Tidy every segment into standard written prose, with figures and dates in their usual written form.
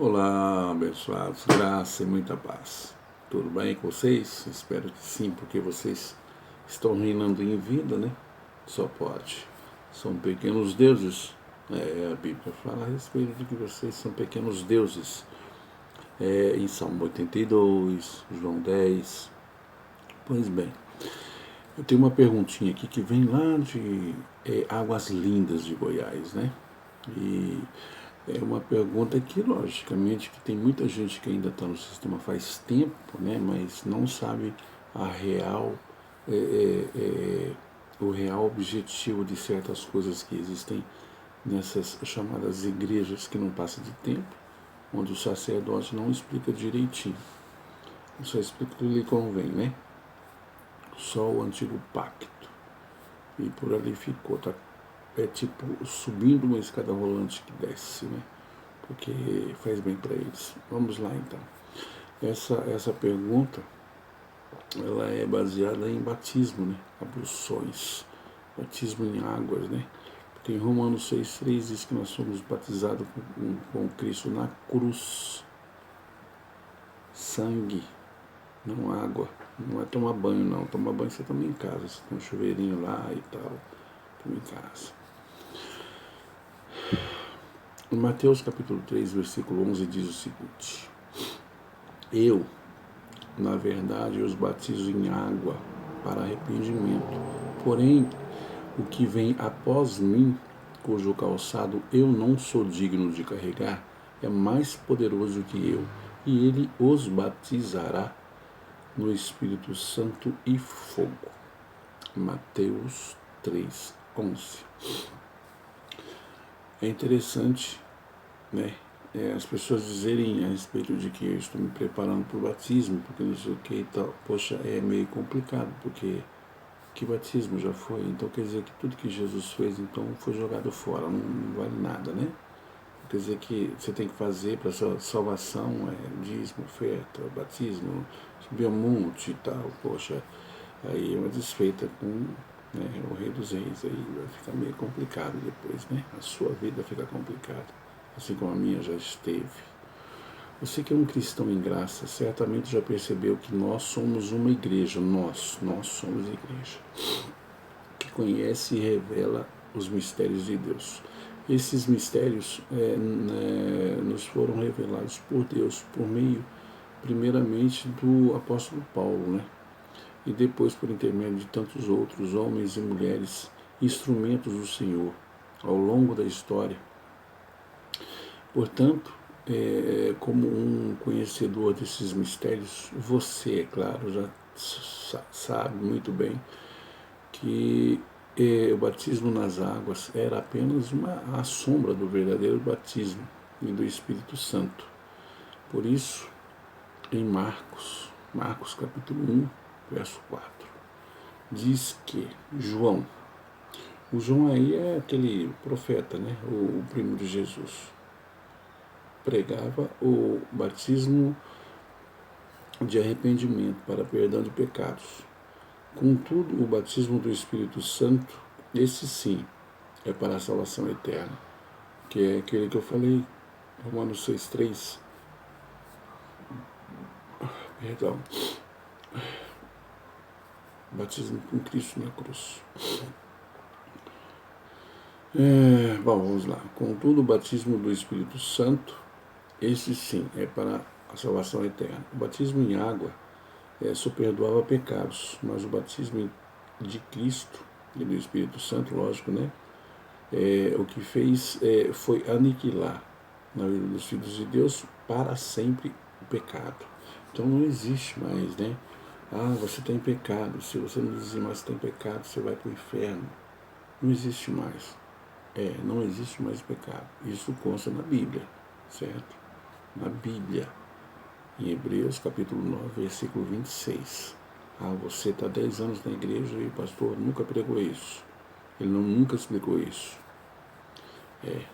Olá, abençoados, graça e muita paz. Tudo bem com vocês? Espero que sim, porque vocês estão reinando em vida, né? Só pode. São pequenos deuses. A Bíblia fala a respeito de que vocês são pequenos deuses. Em Salmo 82, João 10. Pois bem, eu tenho uma perguntinha aqui que vem lá de Águas Lindas de Goiás, né? E é uma pergunta que, logicamente, que tem muita gente que ainda está no sistema faz tempo, né, mas não sabe a real, é, é, é, o real objetivo de certas coisas que existem nessas chamadas igrejas que não passam de tempo, onde o sacerdote não explica direitinho. Só explica o que lhe convém, né? Só o antigo pacto. E por ali ficou, tá? É tipo subindo uma escada rolante que desce, né? Porque faz bem para eles. Vamos lá então. Essa pergunta ela é baseada em batismo, né? Abluções, batismo em águas, né? Porque em Romanos 6,3 diz que nós somos batizados com Cristo na cruz. Sangue, não água. Não é tomar banho, não. Tomar banho você toma em casa. Você tem um chuveirinho lá e tal. Toma em casa. Em Mateus capítulo 3, versículo 11 diz o seguinte: Eu, na verdade, os batizo em água para arrependimento. Porém, o que vem após mim, cujo calçado eu não sou digno de carregar, é mais poderoso que eu, e ele os batizará no Espírito Santo e fogo. Mateus 3:11. É interessante, né? As pessoas dizerem a respeito de que eu estou me preparando para o batismo, porque não sei o que e tal. Poxa, é meio complicado, porque que batismo já foi? Então quer dizer que tudo que Jesus fez então foi jogado fora, não vale nada, né? Quer dizer que você tem que fazer para sua salvação dízimo, oferta, batismo, subir ao monte e tal. Poxa, aí é uma desfeita com o Rei dos Reis, aí vai ficar meio complicado depois, né? A sua vida fica complicada, assim como a minha já esteve. Você que é um cristão em graça, certamente já percebeu que nós somos uma igreja, nós somos igreja, que conhece e revela os mistérios de Deus. Esses mistérios nos foram revelados por Deus, por meio, primeiramente, do apóstolo Paulo, né? E depois por intermédio de tantos outros homens e mulheres, instrumentos do Senhor, ao longo da história. Portanto, como um conhecedor desses mistérios, você, é claro, já sabe muito bem que o batismo nas águas era apenas a sombra do verdadeiro batismo e do Espírito Santo. Por isso, em Marcos capítulo 1, verso 4, diz que o João aí é aquele profeta, né, o primo de Jesus, pregava o batismo de arrependimento para perdão de pecados. Contudo, o batismo do Espírito Santo, esse sim, é para a salvação eterna, que é aquele que eu falei, Romanos 6,3. Perdão. Batismo com Cristo na cruz. Bom, vamos lá. Contudo, o batismo do Espírito Santo, esse sim, é para a salvação eterna. O batismo em água só perdoava pecados, mas o batismo de Cristo e do Espírito Santo, lógico, né? O que fez foi aniquilar na vida dos filhos de Deus para sempre o pecado. Então não existe mais, né? Você tem pecado, se você não dizer mais que tem pecado, você vai para o inferno. Não existe mais. Não existe mais pecado. Isso consta na Bíblia, certo? Na Bíblia. Em Hebreus capítulo 9, versículo 26. Você está 10 anos na igreja e o pastor nunca pregou isso. Ele nunca explicou isso.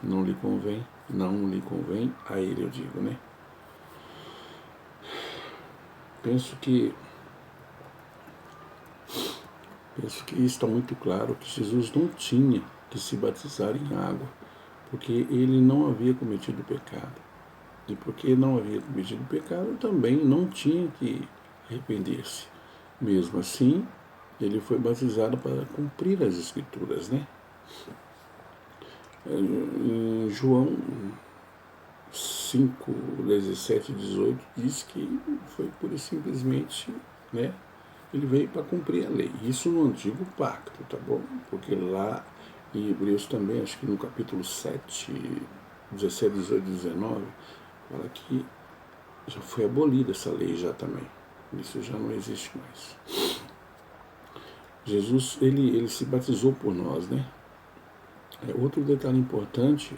Não lhe convém a ele, eu digo, né? Penso que está muito claro que Jesus não tinha que se batizar em água, porque ele não havia cometido pecado. E porque não havia cometido pecado, também não tinha que arrepender-se. Mesmo assim, ele foi batizado para cumprir as Escrituras, né? Em João 5, 17 e 18 diz que foi pura e simplesmente, né? Ele veio para cumprir a lei. Isso no antigo pacto, tá bom? Porque lá em Hebreus também, acho que no capítulo 7, 17, 18 e 19, fala que já foi abolida essa lei já também. Isso já não existe mais. Jesus, ele se batizou por nós, né? Outro detalhe importante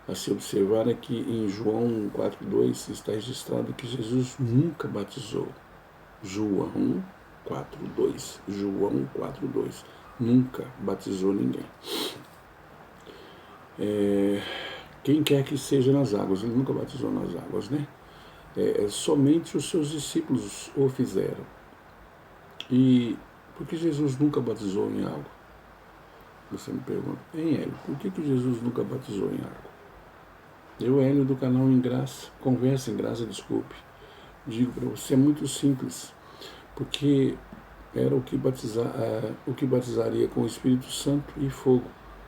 a se observar é que em João 4,2 está registrado que Jesus nunca batizou. João 4,2. João 4,2. Nunca batizou ninguém. Quem quer que seja nas águas, ele nunca batizou nas águas, né? Somente os seus discípulos o fizeram. E por que Jesus nunca batizou em água? Você me pergunta, Hélio, por que Jesus nunca batizou em água? Eu, Hélio, do canal Em Graça, Conversa em Graça, desculpe, digo para você, é muito simples, porque era o que batizaria com o Espírito Santo e fogo.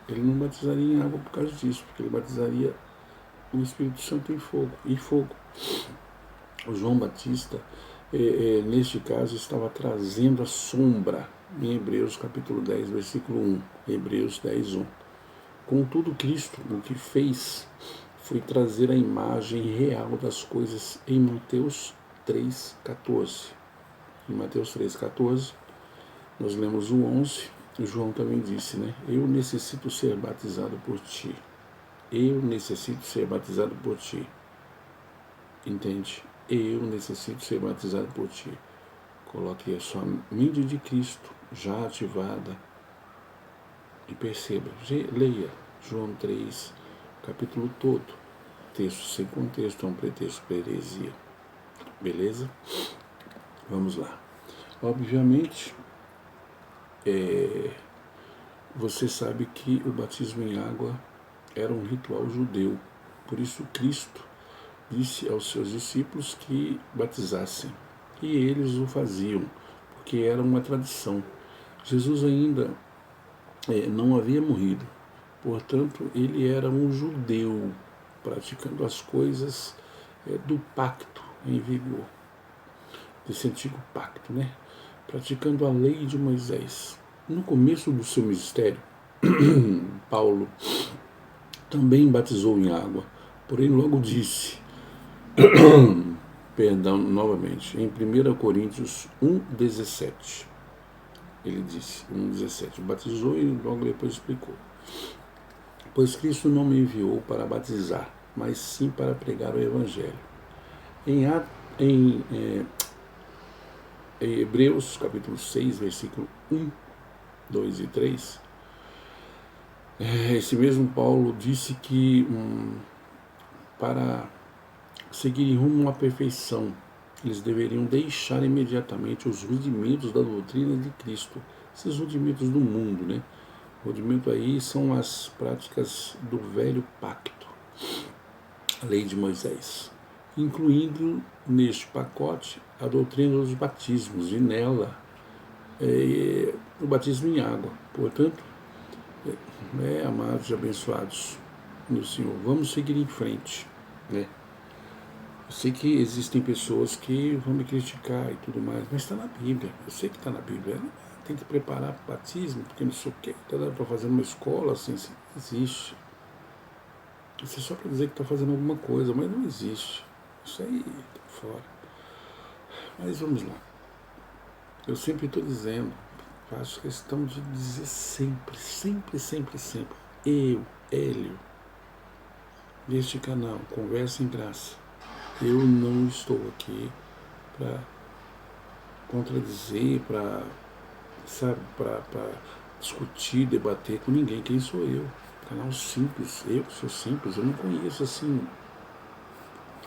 Ele não batizaria em água por causa disso, porque ele batizaria o Espírito Santo em fogo. E fogo. O João Batista, neste caso, estava trazendo a sombra, em Hebreus capítulo 10, versículo 1. Hebreus 10, 1. Contudo, Cristo, o que fez foi trazer a imagem real das coisas em Mateus 3,14. Em Mateus 3,14, nós lemos o 11, João também disse, né? Eu necessito ser batizado por ti. Eu necessito ser batizado por ti. Entende? Eu necessito ser batizado por ti. Coloque a sua mente de Cristo já ativada e perceba, leia João 3, capítulo todo. Texto sem contexto é um pretexto para heresia. Beleza? Vamos lá. Obviamente, você sabe que o batismo em água era um ritual judeu. Por isso Cristo disse aos seus discípulos que batizassem. E eles o faziam, porque era uma tradição. Jesus ainda não havia morrido. Portanto, ele era um judeu, praticando as coisas do pacto em vigor, desse antigo pacto, né? Praticando a lei de Moisés. No começo do seu ministério, Paulo também batizou em água, porém logo disse, perdão, novamente, em 1 Coríntios 1,17, ele disse, 1,17, batizou e logo depois explicou. Pois Cristo não me enviou para batizar, mas sim para pregar o Evangelho. Em Hebreus, capítulo 6, versículo 1, 2 e 3, esse mesmo Paulo disse que para seguirem rumo à perfeição, eles deveriam deixar imediatamente os rudimentos da doutrina de Cristo, esses rudimentos do mundo, né? O rudimento aí são as práticas do velho pacto, a lei de Moisés, incluindo neste pacote a doutrina dos batismos, e nela o batismo em água. Portanto, amados e abençoados no Senhor, vamos seguir em frente, né? Eu sei que existem pessoas que vão me criticar e tudo mais, mas está na Bíblia. Eu sei que está na Bíblia. Tem que preparar para o batismo, porque não sei o quê. Está fazendo uma escola, assim, existe. Isso é só para dizer que está fazendo alguma coisa, mas não existe. Isso aí está fora. Mas vamos lá. Eu sempre estou dizendo, faço questão de dizer sempre, sempre, sempre, sempre. Eu, Hélio, deste canal, Conversa em Graça, eu não estou aqui para contradizer, para discutir, debater com ninguém. Quem sou eu? Canal simples, eu sou simples, eu não conheço assim,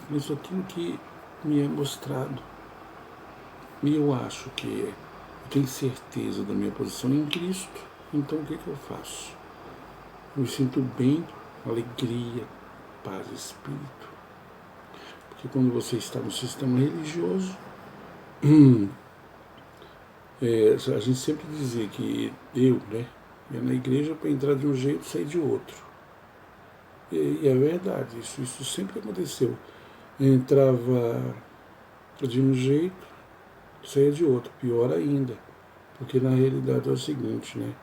conheço aquilo que me é mostrado. E eu acho que eu tenho certeza da minha posição em Cristo, então o que eu faço? Eu me sinto bem, alegria, paz, espírito. que quando você está no sistema religioso, a gente sempre dizia que eu, né, ia na igreja para entrar de um jeito e sair de outro. E é verdade, isso sempre aconteceu. Eu entrava de um jeito, saía de outro, pior ainda. Porque na realidade é o seguinte, né?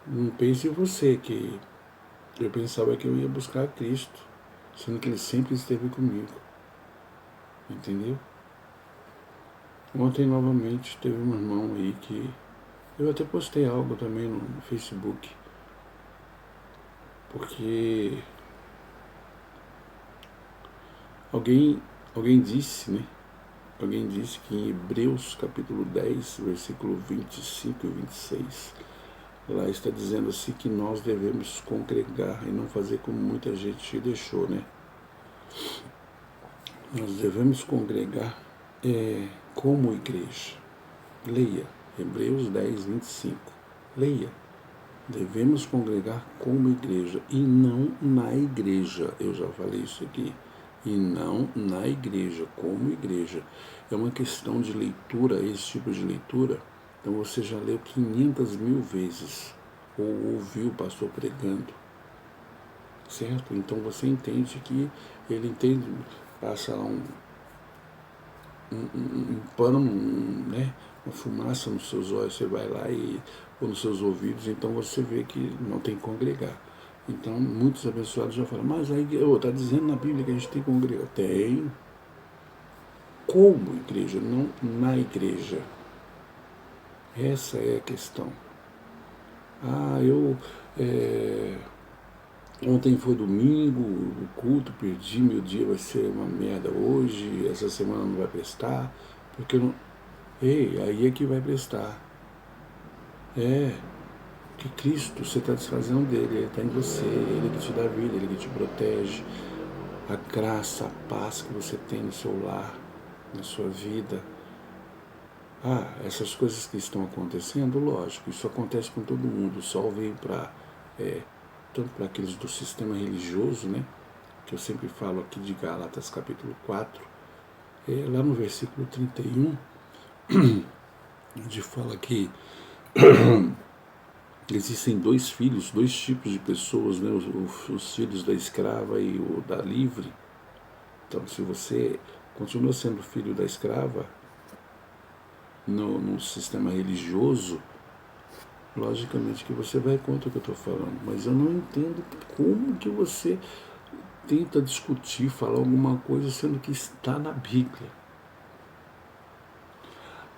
Não pense em você que eu pensava que eu ia buscar Cristo, sendo que Ele sempre esteve comigo. Entendeu? Ontem novamente teve um irmão aí que eu até postei algo também no Facebook, porque alguém disse, né? Alguém disse que em Hebreus capítulo 10, versículo 25 e 26, lá está dizendo assim que nós devemos congregar e não fazer como muita gente deixou, né? Nós devemos congregar como igreja. Leia, Hebreus 10, 25. Leia. Devemos congregar como igreja e não na igreja. Eu já falei isso aqui. E não na igreja, como igreja. É uma questão de leitura, esse tipo de leitura. Então você já leu 500.000 vezes, ou ouviu o pastor pregando, certo? Então você entende que ele entende, passa lá um pano, né? Uma fumaça nos seus olhos, você vai lá ou nos seus ouvidos, então você vê que não tem que congregar. Então, muitos abençoados já falam, mas aí está dizendo na Bíblia que a gente tem que congregar. Tem, como igreja, não na igreja. Essa é a questão. Ontem foi domingo, o culto, perdi, meu dia vai ser uma merda hoje, essa semana não vai prestar, porque eu não. Ei, aí é que vai prestar. Que Cristo, você está desfazendo dele, ele está em você, ele que te dá vida, ele que te protege. A graça, a paz que você tem no seu lar, na sua vida. Essas coisas que estão acontecendo, lógico, isso acontece com todo mundo. O sol veio para, tanto para aqueles do sistema religioso, né, que eu sempre falo aqui de Gálatas capítulo 4, lá no versículo 31, onde fala que existem dois filhos, dois tipos de pessoas, né, os filhos da escrava e o da livre. Então, se você continua sendo filho da escrava, no sistema religioso, logicamente que você vai contra o que eu estou falando, mas eu não entendo como que você tenta discutir, falar alguma coisa sendo que está na Bíblia.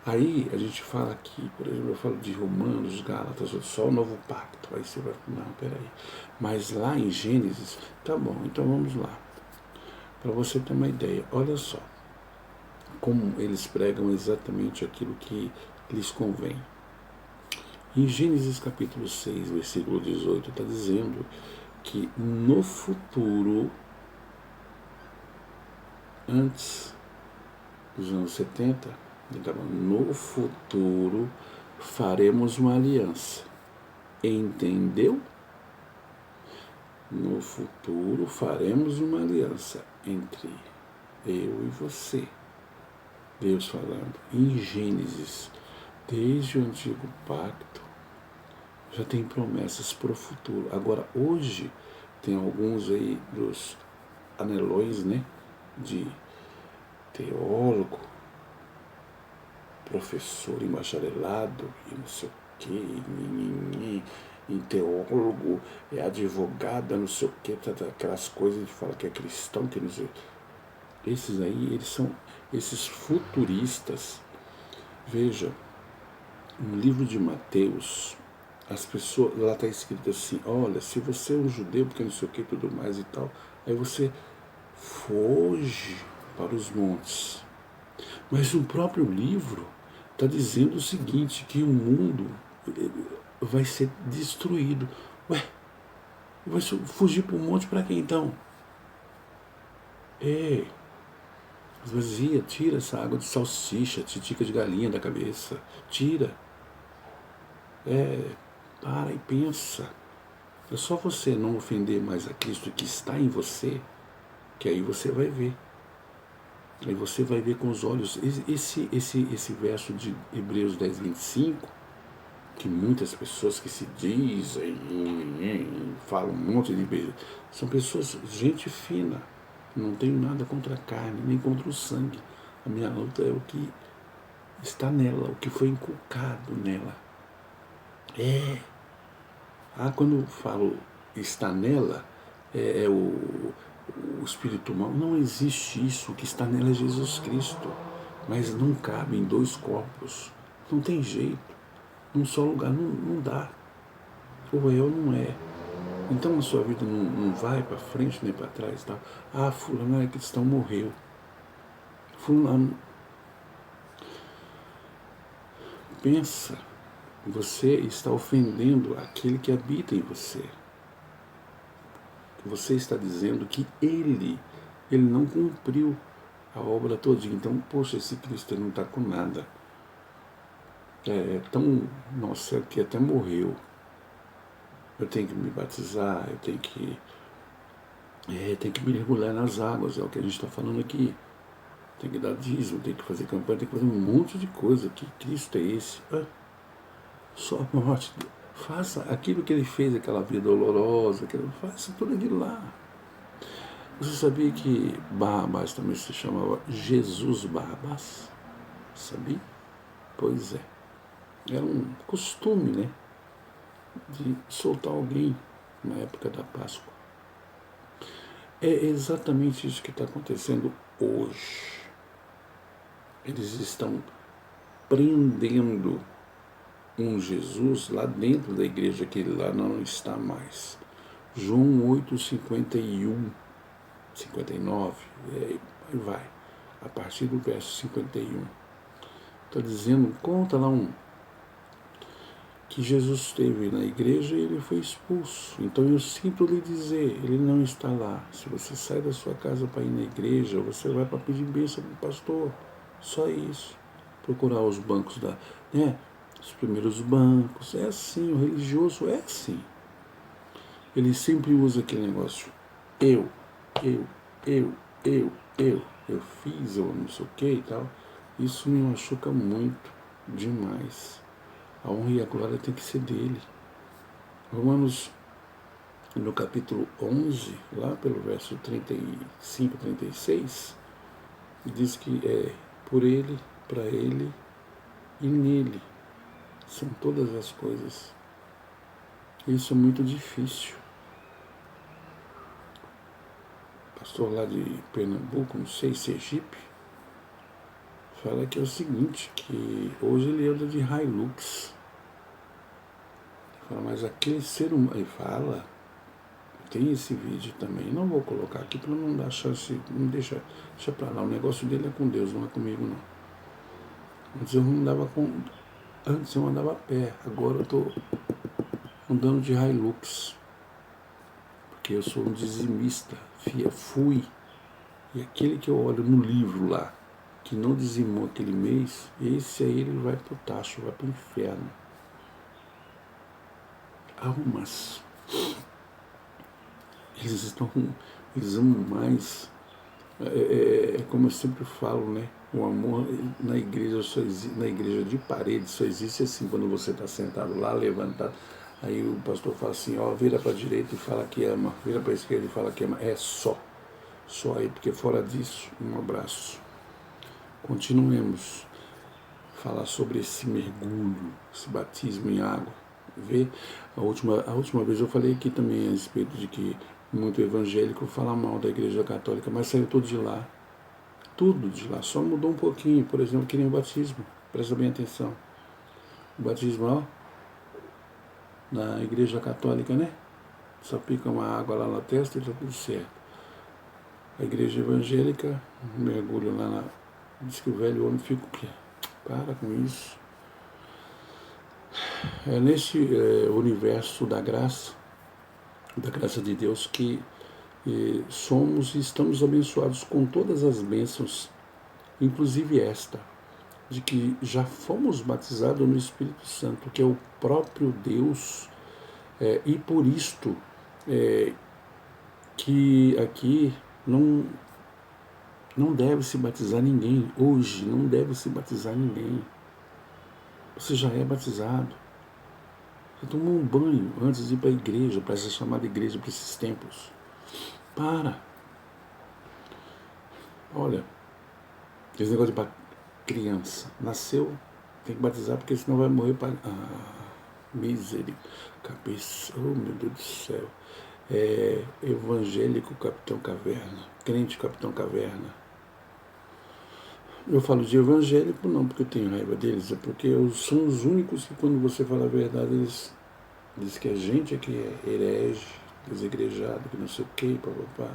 Aí a gente fala aqui, por exemplo, eu falo de Romanos, Gálatas, só o novo pacto. Aí você vai, não, peraí. Mas lá em Gênesis, tá bom, então vamos lá. Para você ter uma ideia, olha só como eles pregam exatamente aquilo que lhes convém. Em Gênesis capítulo 6, versículo 18, está dizendo que no futuro, antes dos anos 70, então, no futuro faremos uma aliança. Entendeu? No futuro faremos uma aliança entre eu e você. Deus falando em Gênesis, desde o antigo pacto, já tem promessas para o futuro. Agora, hoje, tem alguns aí dos anelões, né, de teólogo, professor em bacharelado, e não sei o que, e teólogo, advogada, não sei o que, aquelas coisas de falar que é cristão, que não sei. Esses aí, eles são esses futuristas. Veja, no livro de Mateus, as pessoas, lá está escrito assim, olha, se você é um judeu, porque não sei o que, tudo mais e tal, aí você foge para os montes. Mas no próprio livro está dizendo o seguinte, que o mundo vai ser destruído. Ué, vai fugir para o monte para quê então? Esvazia, tira essa água de salsicha, titica de galinha da cabeça. Tira. Para e pensa. É só você não ofender mais a Cristo que está em você, que aí você vai ver. Aí você vai ver com os olhos, esse verso de Hebreus 10, 25, que muitas pessoas que se dizem, falam um monte de besteira, são pessoas, gente fina, não tenho nada contra a carne, nem contra o sangue. A minha luta é o que está nela, o que foi inculcado nela. Quando eu falo está nela, é o espírito mal. Não existe isso. O que está nela é Jesus Cristo. Mas não cabe em dois corpos. Não tem jeito. Num só lugar não dá. Ou é ou não é. Então a sua vida não vai para frente nem para trás. Tá? Fulano é cristão, morreu. Fulano. Pensa. Você está ofendendo aquele que habita em você. Você está dizendo que ele não cumpriu a obra toda. Então, poxa, esse Cristo não está com nada. Nossa, que até morreu. Eu tenho que me batizar, eu tenho que mergulhar nas águas, é o que a gente está falando aqui. Tem que dar dízimo, tem que fazer campanha, tem que fazer um monte de coisa. Que Cristo é esse? Só a morte. Faça aquilo que ele fez, aquela vida dolorosa, faça tudo aquilo lá. Você sabia que Barrabás também se chamava Jesus Barrabás? Sabia? Pois é. Era um costume, né? De soltar alguém na época da Páscoa. É exatamente isso que está acontecendo hoje. Eles estão prendendo um Jesus lá dentro da igreja, que ele lá não está mais. João 8, 51, 59, aí vai, a partir do verso 51. Está dizendo, conta lá que Jesus esteve na igreja e ele foi expulso. Então eu sinto lhe dizer, ele não está lá. Se você sai da sua casa para ir na igreja, você vai para pedir bênção para o pastor. Só isso. Procurar os bancos os primeiros bancos. É assim, o religioso é assim. Ele sempre usa aquele negócio. Eu fiz, eu não sei o que e tal. Isso me machuca muito, demais. A honra e a glória tem que ser dele. Romanos, no capítulo 11, lá pelo verso 35, 36, diz que é por ele, para ele e nele. São todas as coisas. Isso é muito difícil. Pastor lá de Pernambuco, não sei, Sergipe, fala que é o seguinte, que hoje ele anda de Hilux. Ele fala, mas aquele ser humano, ele fala, tem esse vídeo também, não vou colocar aqui para não dar chance, não deixa pra lá, o negócio dele é com Deus, não é comigo não. Antes eu andava a pé, agora eu estou andando de Hilux, porque eu sou um dizimista, fui, e aquele que eu olho no livro lá, que não dizimou aquele mês, esse aí ele vai pro tacho, vai pro inferno. Almas. Eles amam mais. É como eu sempre falo, né? O amor na igreja na igreja de parede só existe assim, quando você está sentado lá, levantado. Aí o pastor fala assim, vira para a direita e fala que ama, vira para a esquerda e fala que ama. É só aí, porque fora disso, um abraço. Continuemos a falar sobre esse mergulho, esse batismo em água. Vê? A última vez eu falei aqui também a respeito de que muito evangélico fala mal da igreja católica, mas saiu tudo de lá. Tudo de lá, só mudou um pouquinho, por exemplo, que nem o batismo. Presta bem atenção. O batismo, na igreja católica, né? Só pica uma água lá na testa e tá tudo certo. A igreja evangélica, mergulho lá diz que o velho homem fica o quê? Para com isso. É nesse universo da graça de Deus que somos e estamos abençoados com todas as bênçãos, inclusive esta, de que já fomos batizados no Espírito Santo, que é o próprio Deus, e por isto que aqui não Não deve se batizar ninguém. Hoje não deve se batizar ninguém. Você já é batizado. Você tomou um banho antes de ir para a igreja, para essa chamada igreja, para esses templos. Para. Olha, esse negócio de criança. Nasceu, tem que batizar, porque senão vai morrer para... misericórdia. Cabeça, oh meu Deus do céu. Evangélico Capitão Caverna. Crente Capitão Caverna. Eu falo de evangélico não porque eu tenho raiva deles, é porque são os únicos que quando você fala a verdade, eles dizem que a gente é que é herege, desigrejado, que não sei o que, papapá.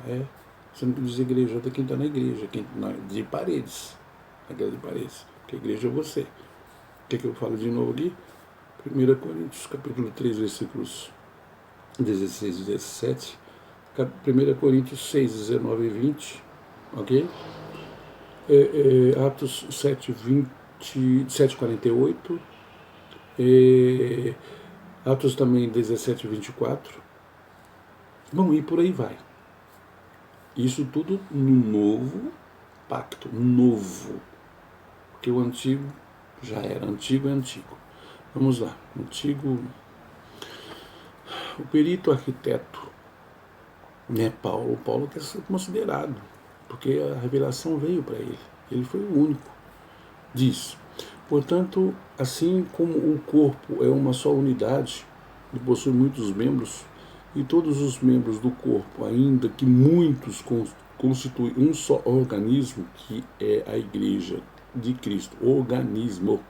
Sendo que desigrejado é quem está na igreja, quem de paredes. Aquela de paredes. Porque a igreja é você. O que eu falo de novo aqui? 1 Coríntios, capítulo 3, versículos 16 e 17. 1 Coríntios 6, 19 e 20. Ok? Atos 7, 7, 48. Atos também 17, 24. Bom, e por aí vai. Isso tudo no novo pacto. Novo. Porque o antigo já era. Antigo é antigo. Vamos lá. Antigo. O perito arquiteto, né, Paulo quer ser considerado, porque a revelação veio para ele. Ele foi o único. Diz, portanto, assim como o corpo é uma só unidade e possui muitos membros, e todos os membros do corpo, ainda que muitos, constituem um só organismo, que é a igreja de Cristo, organismo.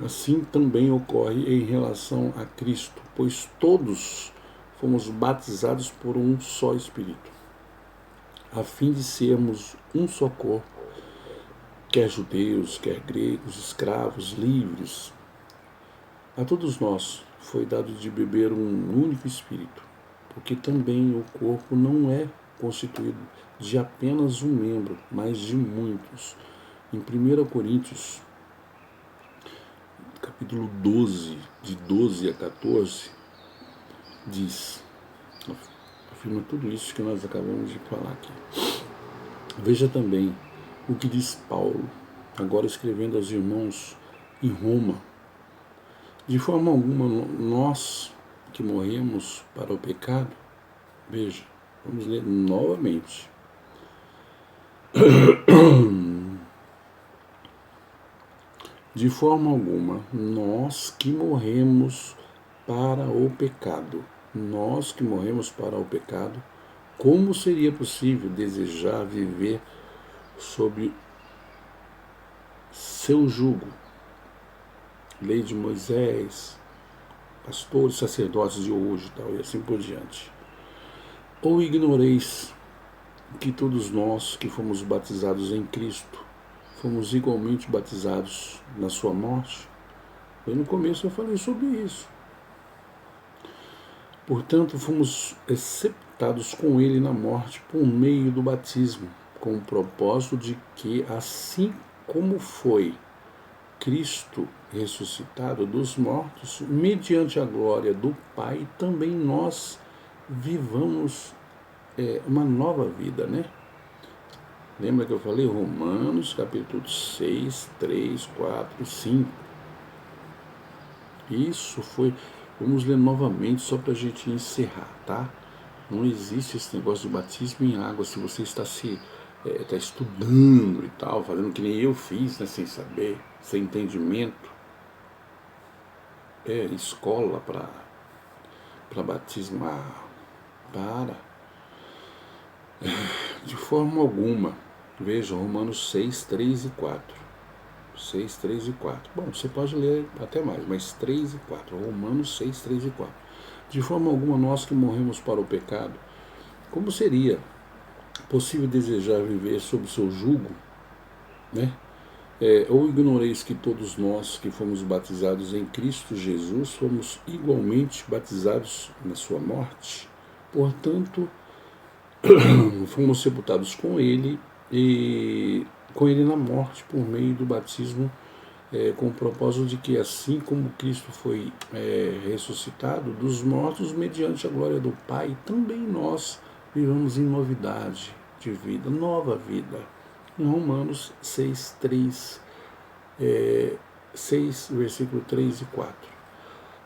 Assim também ocorre em relação a Cristo, pois todos fomos batizados por um só Espírito, a fim de sermos um só corpo, quer judeus, quer gregos, escravos, livres. A todos nós foi dado de beber um único Espírito, porque também o corpo não é constituído de apenas um membro, mas de muitos. Em 1 Coríntios, capítulo 12, de 12 a 14, diz, afirma tudo isso que nós acabamos de falar aqui. Veja também o que diz Paulo, agora escrevendo aos irmãos em Roma. De forma alguma, nós que morremos para o pecado, veja, vamos ler novamente. De forma alguma, nós que morremos para o pecado, como seria possível desejar viver sob seu jugo? Lei de Moisés, pastores, sacerdotes de hoje, tal, e assim por diante. Ou ignoreis que todos nós que fomos batizados em Cristo, fomos igualmente batizados na sua morte? No começo eu falei sobre isso. Portanto, fomos sepultados com ele na morte por meio do batismo, com o propósito de que, assim como foi Cristo ressuscitado dos mortos, mediante a glória do Pai, também nós vivamos uma nova vida, né? Lembra que eu falei? Romanos, capítulo 6, 3, 4, 5. Isso foi... Vamos ler novamente, só para a gente encerrar, tá? Não existe esse negócio de batismo em água, se você está está estudando e tal, fazendo que nem eu fiz, né, sem saber, sem entendimento. Escola para batismar. De forma alguma. Veja, Romanos 6, 3 e 4. 6, 3 e 4. Bom, você pode ler até mais, mas 3 e 4. Romanos 6, 3 e 4. De forma alguma, nós que morremos para o pecado, como seria possível desejar viver sob seu jugo, né? Ou ignoreis que todos nós que fomos batizados em Cristo Jesus fomos igualmente batizados na sua morte? Portanto, fomos sepultados com ele e com ele na morte por meio do batismo, com o propósito de que, assim como Cristo foi ressuscitado dos mortos mediante a glória do Pai, também nós vivamos em novidade de vida, nova vida. Em Romanos 6, 3, 6, versículo 3 e 4.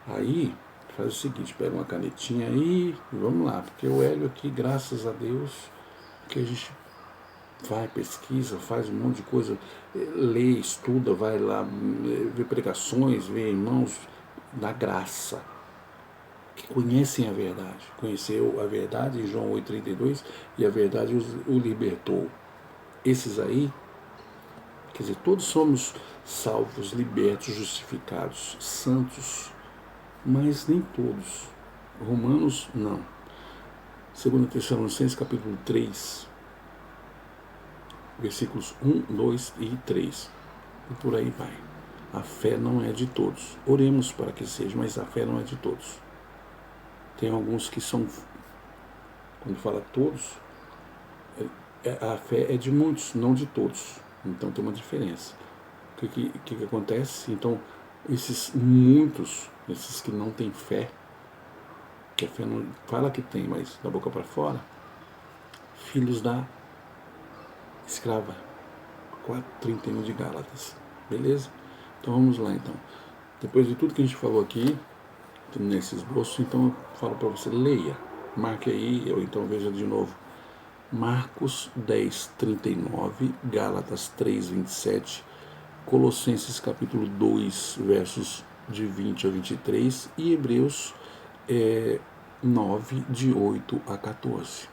Aí, faz o seguinte, pega uma canetinha aí e vamos lá, porque o Hélio aqui, graças a Deus, que a gente vai, pesquisa, faz um monte de coisa, lê, estuda, vai lá, vê pregações, vê irmãos da graça, que conhecem a verdade. Conheceu a verdade em João 8,32 e a verdade o libertou. Esses aí, quer dizer, todos somos salvos, libertos, justificados, santos, mas nem todos. Romanos, não. 2 Tessalonicenses, capítulo 3, versículos 1, 2 e 3. E por aí vai. A fé não é de todos. Oremos para que seja, mas a fé não é de todos. Tem alguns que são, quando fala todos, a fé é de muitos, não de todos. Então tem uma diferença. O que acontece? Então, esses muitos, esses que não têm fé, que a fé não fala que tem, mas da boca para fora, filhos da escrava, 4:31 de Gálatas. Beleza? Então vamos lá então. Depois de tudo que a gente falou aqui, nesse esboço, então eu falo para você, leia, marque aí, ou então veja de novo. Marcos 10:39, Gálatas 3:27, Colossenses capítulo 2, versos de 20 a 23 e Hebreus 9, de 8 a 14.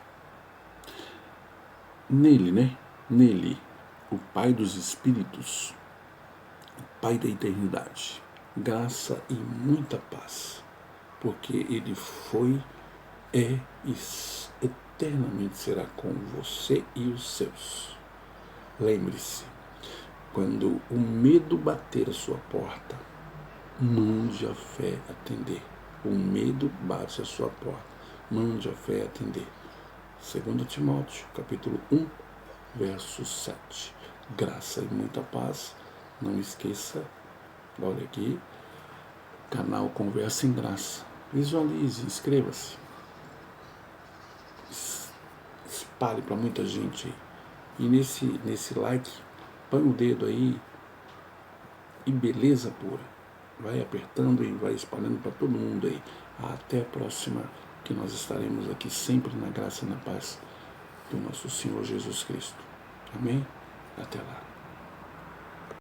Nele, né? Nele, o Pai dos Espíritos, o Pai da eternidade, graça e muita paz, porque Ele foi, é e eternamente será com você e os seus. Lembre-se, quando o medo bater a sua porta, mande a fé atender. O medo bate a sua porta, mande a fé atender. 2 Timóteo, capítulo 1, verso 7. Graça e muita paz. Não esqueça, olha aqui, canal Conversa em Graça. Visualize, inscreva-se. Espalhe para muita gente aí. E nesse like, põe o dedo aí e beleza pura. Vai apertando e vai espalhando para todo mundo aí. Até a próxima, que nós estaremos aqui sempre na graça e na paz do nosso Senhor Jesus Cristo. Amém? Até lá.